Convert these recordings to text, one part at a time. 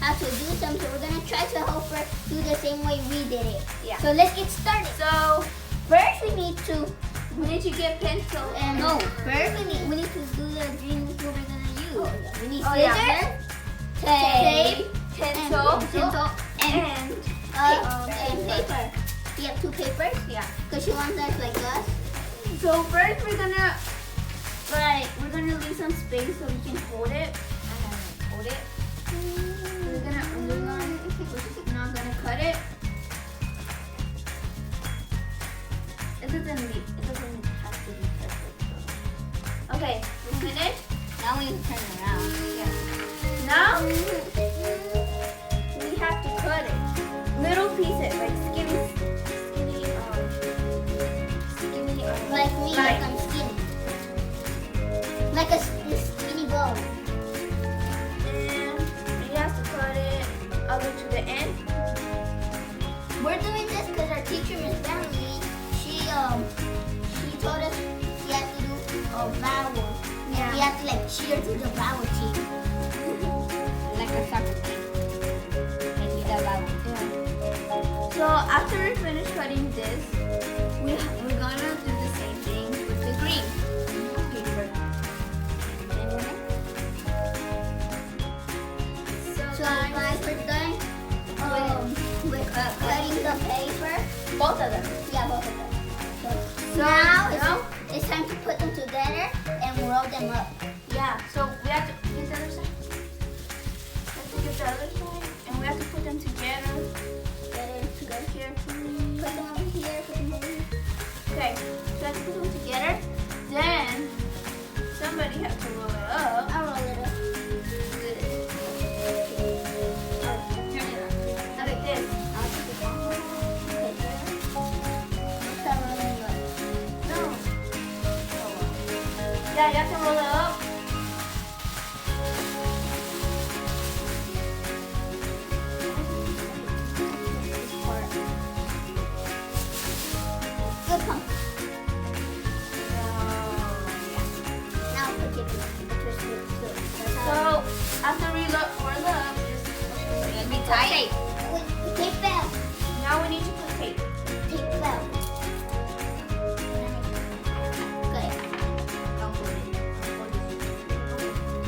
how to do some, so we're gonna try to help her do the same way we did it. Yeah. So let's get started. So First we need to get pencil and no. First we need to do the green what we're gonna use. We need Oh, scissors, yeah. tape, pencil, and paper. We have 2 papers. Yeah. Because she wants us like us. So first we're gonna leave some space so we can hold it. Hold it. We're not gonna cut it. It doesn't have to be perfect. So. Okay, we finished. Now we need to turn it around. Yeah. Now we have to cut it. Little pieces, like skinny. Like me, like I'm skinny. Like a skinny bone. And you have to cut it all the way to the end. We're doing this because our teacher, Miss Bentley, she told us we have to do a vowel. Yeah. We have to like cheer to the vowel team. Like a soccer team. And do the vowel. Yeah. So after we finish cutting this, we're gonna do the same thing with the green paper. So guys, we're done with cutting the paper. Both of them. Yeah, both of them. So Now it's time to put them together and roll them up. Yeah. So we have to get the other side. We have to get the other side, and we have to put them together. Together here. Put them over here. Put them over here. Okay. So we have to put them together. Then somebody has to roll it up. I'll roll it up. Like this. I'll put it down. Okay. Start rolling up. No. Yeah, you have to roll it up. Good pump. Now put it twist it. So after we roll up, just Be tight. Tape fell. now we need to put tape. Tape fell. Good. Don't hold it.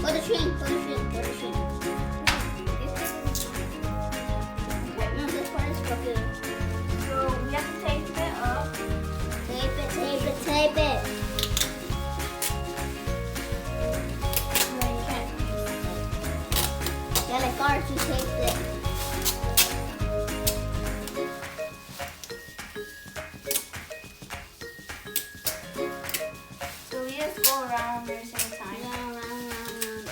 Go the string. Go the string. Go the string. Okay. No, this part is crooked. So we have to tape it up. Tape it. Tape it. Tape it. No, you can't. Yeah, like ours, you taped it. So we just go around at the same time. Round,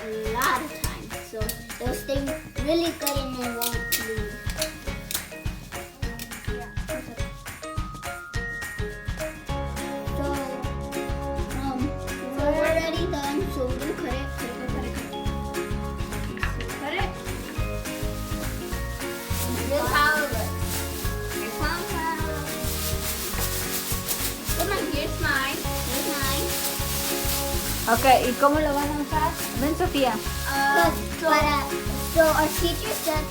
a lot of times. So it'll stay really good and it won't leave. Yeah. So we're already done. So we're gonna cut it. Cut it. This is how it looks. Here's how it looks. Come on, here's mine. Here's mine. Ok, ¿y cómo lo van a usar? Ven, Sofía. So our teacher said,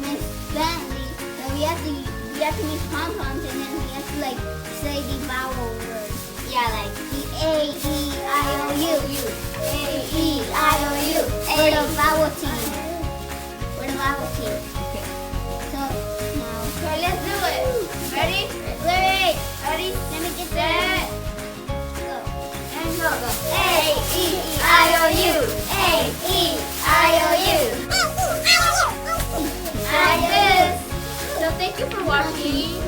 Miss Bentley, that we have to use pom-poms and then we have to like say the vowel words. Yeah, like the A-E-I-O-U. A-E-I-O-U. We're the vowel team. We're the vowel team. Okay. So now, Okay, let's do it. Ready? wait, Ready? let me get Set. that. And go. A-E-I-O-U. A-E-I-O-U. Like this. So thank you for watching.